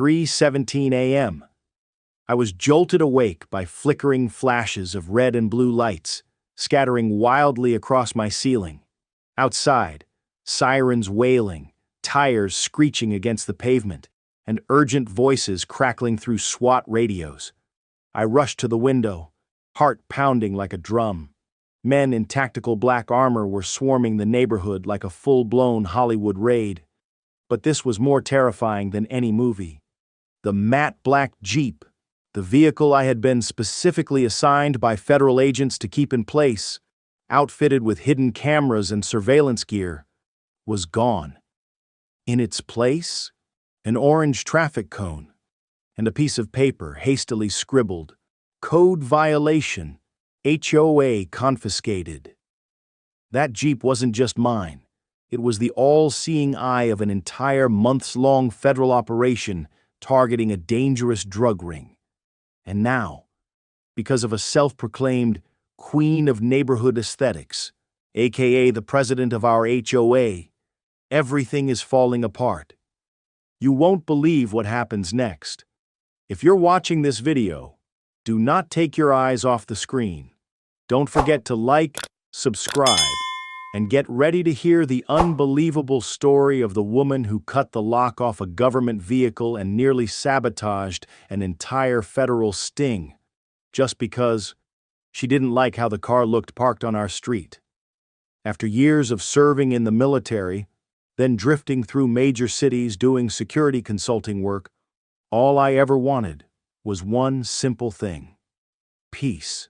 3:17 a.m. I was jolted awake by flickering flashes of red and blue lights, scattering wildly across my ceiling. Outside, sirens wailing, tires screeching against the pavement, and urgent voices crackling through SWAT radios. I rushed to the window, heart pounding like a drum. Men in tactical black armor were swarming the neighborhood like a full-blown Hollywood raid. But this was more terrifying than any movie. The matte black Jeep, the vehicle I had been specifically assigned by federal agents to keep in place, outfitted with hidden cameras and surveillance gear, was gone. In its place, an orange traffic cone and a piece of paper hastily scribbled, "Code violation, HOA confiscated." That Jeep wasn't just mine. It was the all-seeing eye of an entire months-long federal operation targeting a dangerous drug ring. And now, because of a self-proclaimed queen of neighborhood aesthetics, aka the president of our HOA, everything is falling apart. You won't believe what happens next. If you're watching this video, do not take your eyes off the screen. Don't forget to like, subscribe, and get ready to hear the unbelievable story of the woman who cut the lock off a government vehicle and nearly sabotaged an entire federal sting, just because she didn't like how the car looked parked on our street. After years of serving in the military, then drifting through major cities doing security consulting work, all I ever wanted was one simple thing: peace.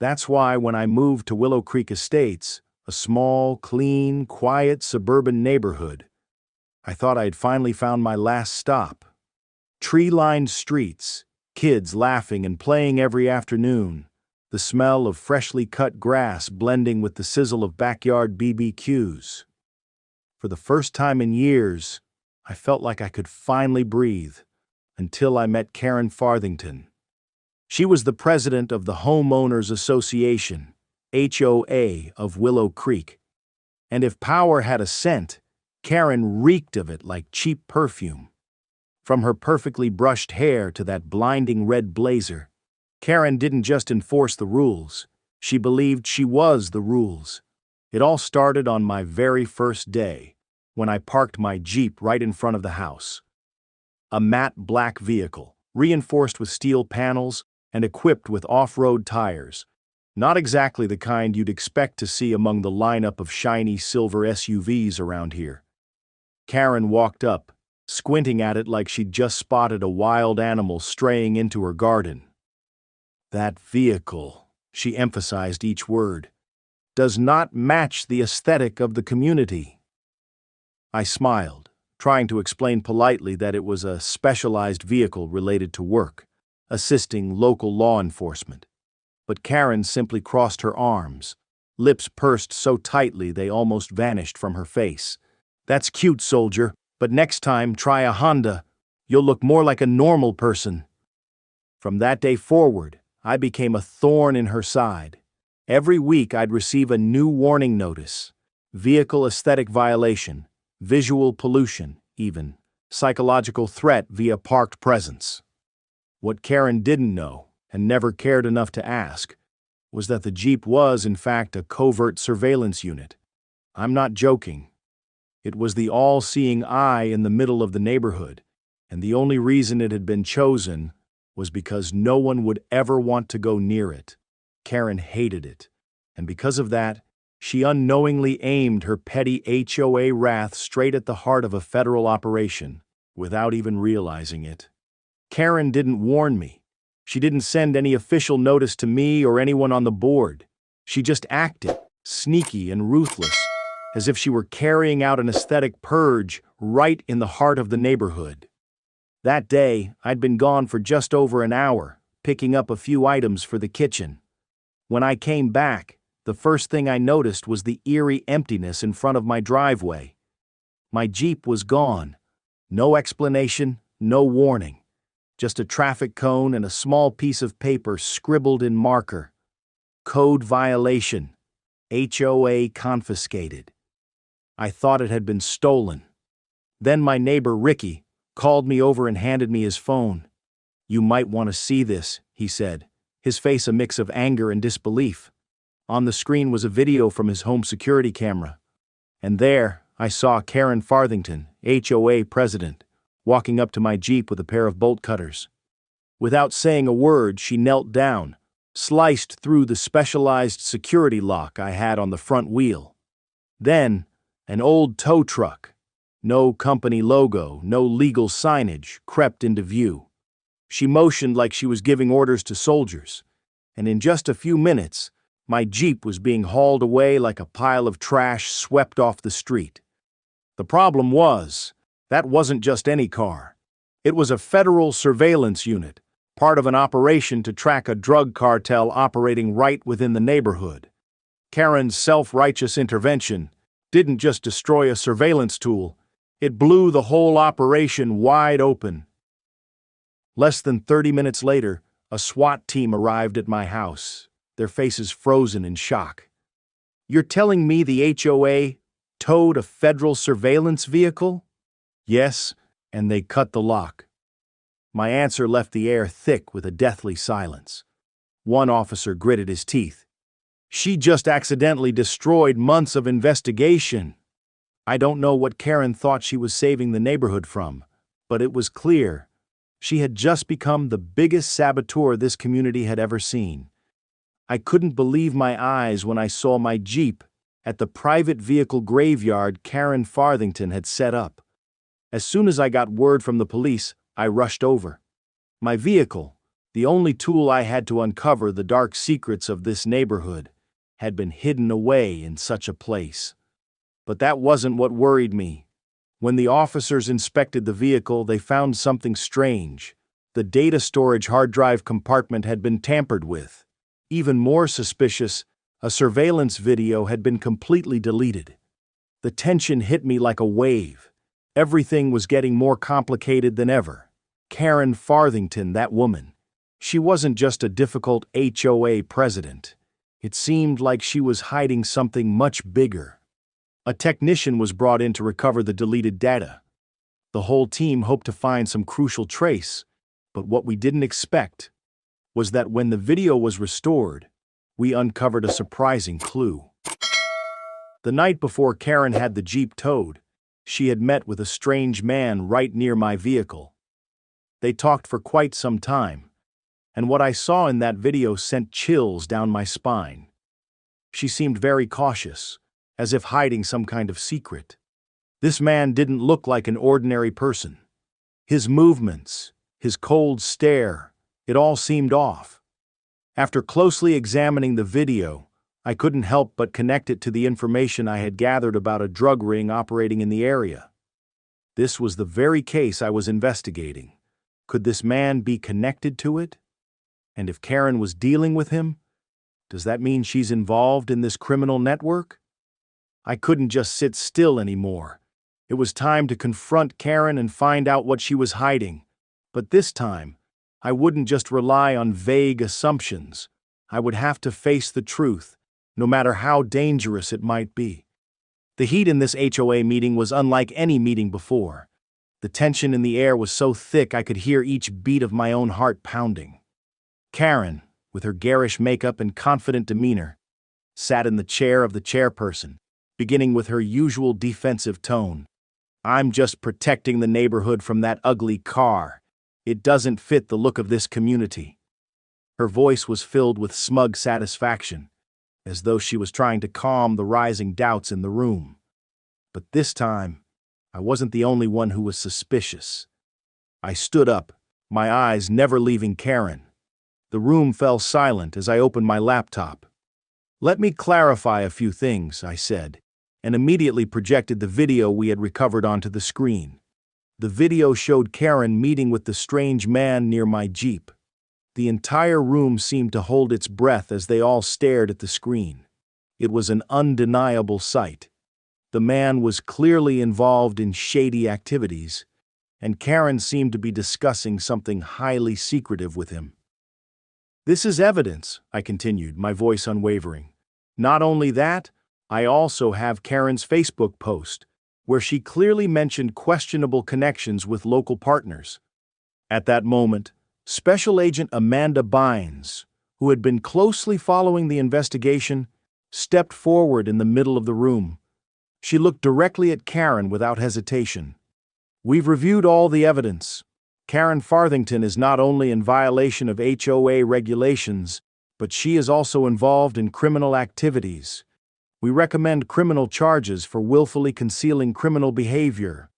That's why when I moved to Willow Creek Estates, a small, clean, quiet suburban neighborhood, I thought I'd finally found my last stop. Tree-lined streets, kids laughing and playing every afternoon, the smell of freshly cut grass blending with the sizzle of backyard BBQs. For the first time in years, I felt like I could finally breathe, until I met Karen Farthington. She was the president of the Homeowners Association, HOA, of Willow Creek. And if power had a scent, Karen reeked of it like cheap perfume. From her perfectly brushed hair to that blinding red blazer, Karen didn't just enforce the rules, she believed she was the rules. It all started on my very first day, when I parked my Jeep right in front of the house. A matte black vehicle, reinforced with steel panels and equipped with off-road tires. Not exactly the kind you'd expect to see among the lineup of shiny silver SUVs around here. Karen walked up, squinting at it like she'd just spotted a wild animal straying into her garden. "That vehicle," she emphasized each word, "does not match the aesthetic of the community." I smiled, trying to explain politely that it was a specialized vehicle related to work, assisting local law enforcement. But Karen simply crossed her arms, lips pursed so tightly they almost vanished from her face. "That's cute, soldier, but next time try a Honda. You'll look more like a normal person." From that day forward, I became a thorn in her side. Every week I'd receive a new warning notice: vehicle aesthetic violation, visual pollution, even psychological threat via parked presence. What Karen didn't know, and never cared enough to ask, was that the Jeep was, in fact, a covert surveillance unit. I'm not joking. It was the all-seeing eye in the middle of the neighborhood, and the only reason it had been chosen was because no one would ever want to go near it. Karen hated it, and because of that, she unknowingly aimed her petty HOA wrath straight at the heart of a federal operation, without even realizing it. Karen didn't warn me. She didn't send any official notice to me or anyone on the board. She just acted, sneaky and ruthless, as if she were carrying out an aesthetic purge right in the heart of the neighborhood. That day, I'd been gone for just over an hour, picking up a few items for the kitchen. When I came back, the first thing I noticed was the eerie emptiness in front of my driveway. My Jeep was gone. No explanation, no warning. Just a traffic cone and a small piece of paper scribbled in marker. Code violation. HOA confiscated. I thought it had been stolen. Then my neighbor Ricky, called me over and handed me his phone. "You might want to see this," he said, his face a mix of anger and disbelief. On the screen was a video from his home security camera. And there, I saw Karen Farthington, HOA president, walking up to my Jeep with a pair of bolt cutters. Without saying a word, she knelt down, sliced through the specialized security lock I had on the front wheel. Then, an old tow truck, no company logo, no legal signage, crept into view. She motioned like she was giving orders to soldiers, and in just a few minutes, my Jeep was being hauled away like a pile of trash swept off the street. The problem was, that wasn't just any car. It was a federal surveillance unit, part of an operation to track a drug cartel operating right within the neighborhood. Karen's self-righteous intervention didn't just destroy a surveillance tool, it blew the whole operation wide open. Less than 30 minutes later, a SWAT team arrived at my house, their faces frozen in shock. "You're telling me the HOA towed a federal surveillance vehicle?" "Yes, and they cut the lock." My answer left the air thick with a deathly silence. One officer gritted his teeth. "She just accidentally destroyed months of investigation." I don't know what Karen thought she was saving the neighborhood from, but it was clear she had just become the biggest saboteur this community had ever seen. I couldn't believe my eyes when I saw my Jeep at the private vehicle graveyard Karen Farthington had set up. As soon as I got word from the police, I rushed over. My vehicle, the only tool I had to uncover the dark secrets of this neighborhood, had been hidden away in such a place. But that wasn't what worried me. When the officers inspected the vehicle, they found something strange. The data storage hard drive compartment had been tampered with. Even more suspicious, a surveillance video had been completely deleted. The tension hit me like a wave. Everything was getting more complicated than ever. Karen Farthington, that woman. She wasn't just a difficult HOA president. It seemed like she was hiding something much bigger. A technician was brought in to recover the deleted data. The whole team hoped to find some crucial trace, but what we didn't expect was that when the video was restored, we uncovered a surprising clue. The night before Karen had the Jeep towed, she had met with a strange man right near my vehicle. They talked for quite some time, and what I saw in that video sent chills down my spine. She seemed very cautious, as if hiding some kind of secret. This man didn't look like an ordinary person. His movements, his cold stare, it all seemed off. After closely examining the video, I couldn't help but connect it to the information I had gathered about a drug ring operating in the area. This was the very case I was investigating. Could this man be connected to it? And if Karen was dealing with him, does that mean she's involved in this criminal network? I couldn't just sit still anymore. It was time to confront Karen and find out what she was hiding. But this time, I wouldn't just rely on vague assumptions. I would have to face the truth, no matter how dangerous it might be. The heat in this HOA meeting was unlike any meeting before. The tension in the air was so thick I could hear each beat of my own heart pounding. Karen, with her garish makeup and confident demeanor, sat in the chair of the chairperson, beginning with her usual defensive tone. "I'm just protecting the neighborhood from that ugly car. It doesn't fit the look of this community." Her voice was filled with smug satisfaction, as though she was trying to calm the rising doubts in the room. But this time, I wasn't the only one who was suspicious. I stood up, my eyes never leaving Karen. The room fell silent as I opened my laptop. "Let me clarify a few things," I said, and immediately projected the video we had recovered onto the screen. The video showed Karen meeting with the strange man near my Jeep. The entire room seemed to hold its breath as they all stared at the screen. It was an undeniable sight. The man was clearly involved in shady activities, and Karen seemed to be discussing something highly secretive with him. "This is evidence," I continued, my voice unwavering. "Not only that, I also have Karen's Facebook post, where she clearly mentioned questionable connections with local partners. At that moment, Special Agent Amanda Bynes, who had been closely following the investigation, stepped forward in the middle of the room. She looked directly at Karen without hesitation. "We've reviewed all the evidence. Karen Farthington is not only in violation of HOA regulations, but she is also involved in criminal activities. We recommend criminal charges for willfully concealing criminal behavior."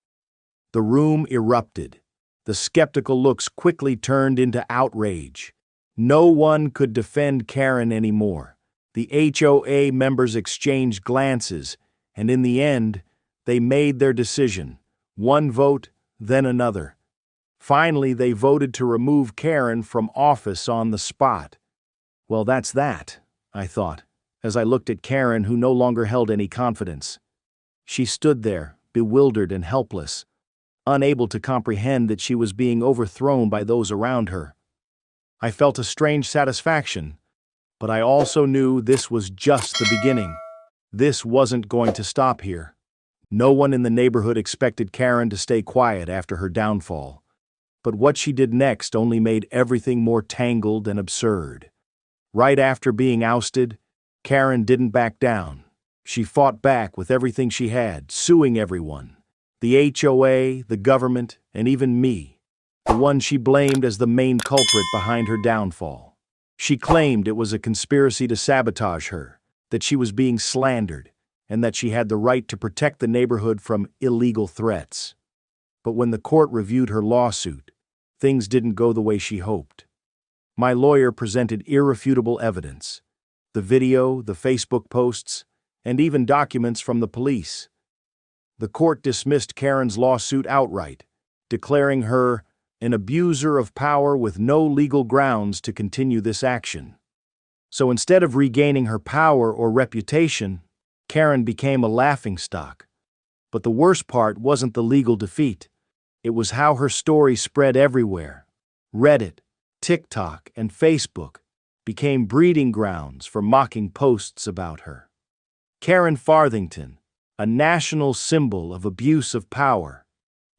The room erupted. The skeptical looks quickly turned into outrage. No one could defend Karen anymore. The HOA members exchanged glances, and in the end, they made their decision. One vote, then another. Finally, they voted to remove Karen from office on the spot. Well, that's that, I thought, as I looked at Karen, who no longer held any confidence. She stood there, bewildered and helpless, unable to comprehend that she was being overthrown by those around her. I felt a strange satisfaction, but I also knew this was just the beginning. This wasn't going to stop here. No one in the neighborhood expected Karen to stay quiet after her downfall. But what she did next only made everything more tangled and absurd. Right after being ousted, Karen didn't back down. She fought back with everything she had, suing everyone. The HOA, the government, and even me, the one she blamed as the main culprit behind her downfall. She claimed it was a conspiracy to sabotage her, that she was being slandered, and that she had the right to protect the neighborhood from illegal threats. But when the court reviewed her lawsuit, things didn't go the way she hoped. My lawyer presented irrefutable evidence: the video, the Facebook posts, and even documents from the police. The court dismissed Karen's lawsuit outright, declaring her an abuser of power with no legal grounds to continue this action. So instead of regaining her power or reputation, Karen became a laughingstock. But the worst part wasn't the legal defeat. It was how her story spread everywhere. Reddit, TikTok, and Facebook became breeding grounds for mocking posts about her. Karen Farthington, a national symbol of abuse of power.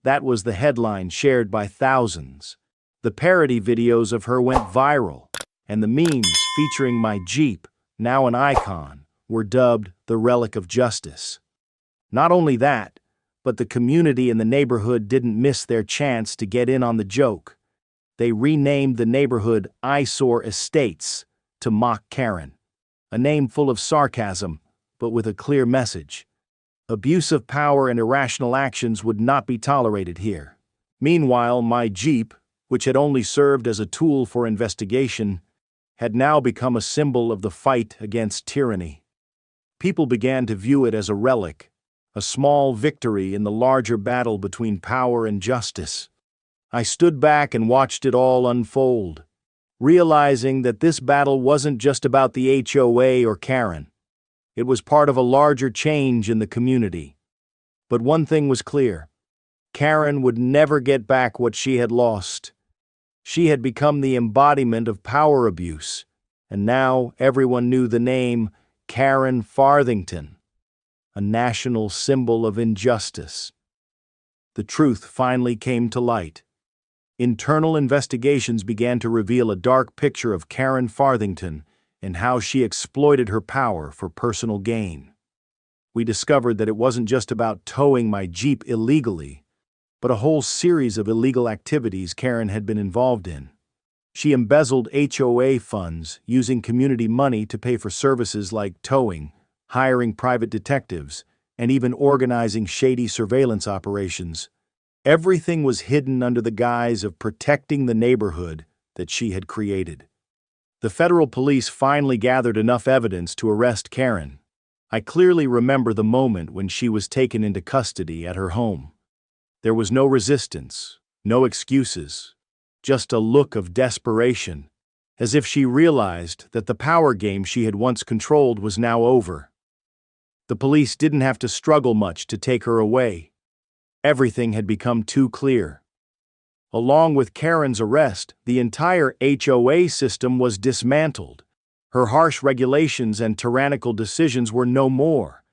That was the headline shared by thousands. The parody videos of her went viral, and the memes featuring my Jeep, now an icon, were dubbed the relic of justice. Not only that, but the community in the neighborhood didn't miss their chance to get in on the joke. They renamed the neighborhood Eyesore Estates to mock Karen, a name full of sarcasm, but with a clear message. Abuse of power and irrational actions would not be tolerated here. Meanwhile, my Jeep, which had only served as a tool for investigation, had now become a symbol of the fight against tyranny. People began to view it as a relic, a small victory in the larger battle between power and justice. I stood back and watched it all unfold, realizing that this battle wasn't just about the HOA or Karen. It was part of a larger change in the community. But one thing was clear: Karen would never get back what she had lost. She had become the embodiment of power abuse, and now everyone knew the name Karen Farthington, a national symbol of injustice. The truth finally came to light. Internal investigations began to reveal a dark picture of Karen Farthington and how she exploited her power for personal gain. We discovered that it wasn't just about towing my Jeep illegally, but a whole series of illegal activities Karen had been involved in. She embezzled HOA funds, using community money to pay for services like towing, hiring private detectives, and even organizing shady surveillance operations. Everything was hidden under the guise of protecting the neighborhood that she had created. The federal police finally gathered enough evidence to arrest Karen. I clearly remember the moment when she was taken into custody at her home. There was no resistance, no excuses, just a look of desperation, as if she realized that the power game she had once controlled was now over. The police didn't have to struggle much to take her away. Everything had become too clear. Along with Karen's arrest, the entire HOA system was dismantled. Her harsh regulations and tyrannical decisions were no more.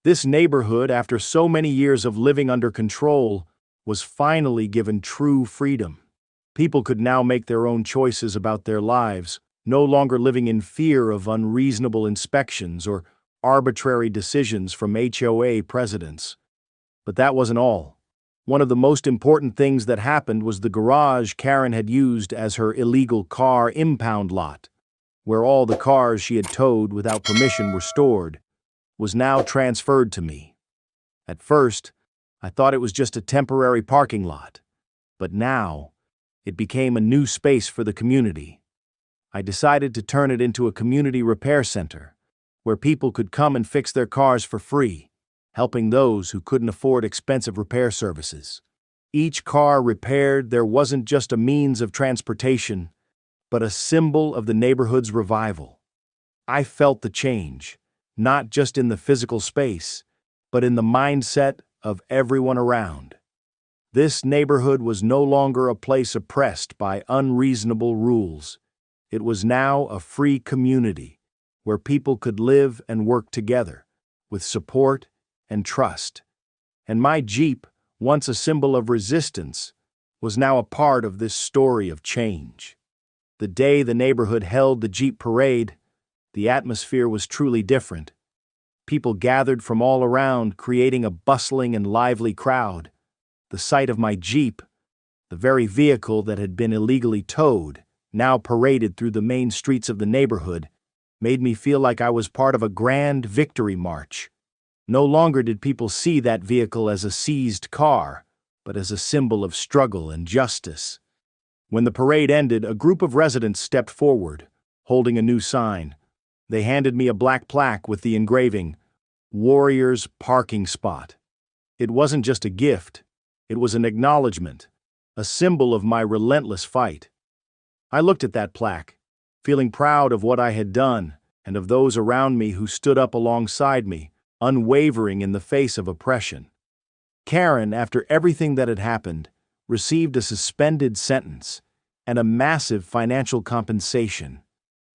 This neighborhood, after so many years of living under control, was finally given true freedom. People could now make their own choices about their lives, no longer living in fear of unreasonable inspections or arbitrary decisions from HOA presidents. But that wasn't all. One of the most important things that happened was the garage Karen had used as her illegal car impound lot, where all the cars she had towed without permission were stored, was now transferred to me. At first, I thought it was just a temporary parking lot, but now it became a new space for the community. I decided to turn it into a community repair center, where people could come and fix their cars for free, helping those who couldn't afford expensive repair services. Each car repaired there wasn't just a means of transportation, but a symbol of the neighborhood's revival. I felt the change, not just in the physical space, but in the mindset of everyone around. This neighborhood was no longer a place oppressed by unreasonable rules. It was now a free community where people could live and work together, with support and trust. And my Jeep, once a symbol of resistance, was now a part of this story of change. The day the neighborhood held the Jeep parade, the atmosphere was truly different. People gathered from all around, creating a bustling and lively crowd. The sight of my Jeep, the very vehicle that had been illegally towed, now paraded through the main streets of the neighborhood, made me feel like I was part of a grand victory march. No longer did people see that vehicle as a seized car, but as a symbol of struggle and justice. When the parade ended, a group of residents stepped forward, holding a new sign. They handed me a black plaque with the engraving, "Warriors Parking Spot." It wasn't just a gift, it was an acknowledgement, a symbol of my relentless fight. I looked at that plaque, feeling proud of what I had done and of those around me who stood up alongside me, unwavering in the face of oppression. Karen, after everything that had happened, received a suspended sentence and a massive financial compensation.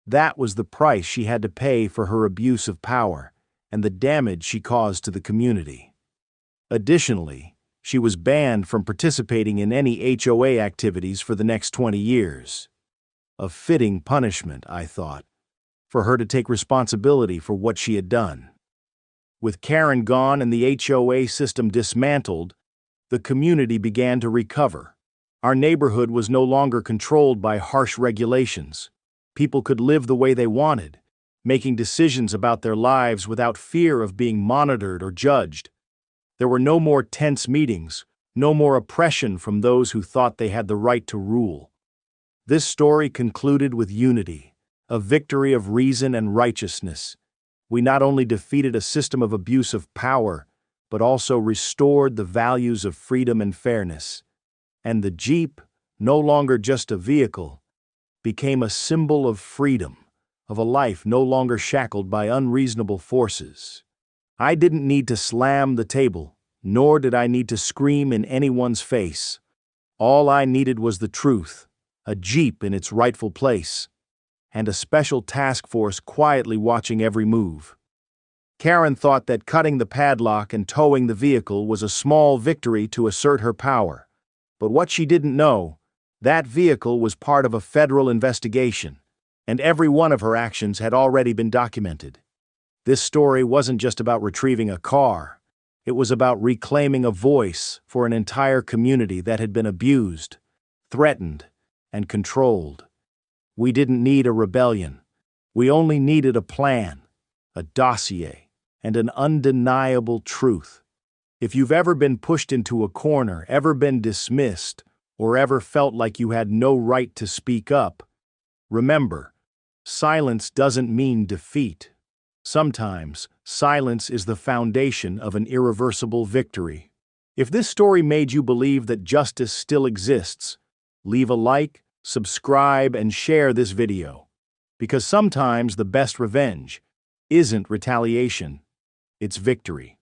That was the price she had to pay for her abuse of power and the damage she caused to the community. Additionally, she was banned from participating in any HOA activities for the next 20 years. A fitting punishment, I thought, for her to take responsibility for what she had done. With Karen gone and the HOA system dismantled, the community began to recover. Our neighborhood was no longer controlled by harsh regulations. People could live the way they wanted, making decisions about their lives without fear of being monitored or judged. There were no more tense meetings, no more oppression from those who thought they had the right to rule. This story concluded with unity, a victory of reason and righteousness. We not only defeated a system of abuse of power, but also restored the values of freedom and fairness. And the Jeep, no longer just a vehicle, became a symbol of freedom, of a life no longer shackled by unreasonable forces. I didn't need to slam the table, nor did I need to scream in anyone's face. All I needed was the truth, a Jeep in its rightful place, and a special task force quietly watching every move. Karen thought that cutting the padlock and towing the vehicle was a small victory to assert her power. But what she didn't know, that vehicle was part of a federal investigation, and every one of her actions had already been documented. This story wasn't just about retrieving a car. It was about reclaiming a voice for an entire community that had been abused, threatened, and controlled. We didn't need a rebellion. We only needed a plan, a dossier, and an undeniable truth. If you've ever been pushed into a corner, ever been dismissed, or ever felt like you had no right to speak up, remember, silence doesn't mean defeat. Sometimes, silence is the foundation of an irreversible victory. If this story made you believe that justice still exists, leave a like, subscribe, and share this video. Because sometimes the best revenge isn't retaliation, it's victory.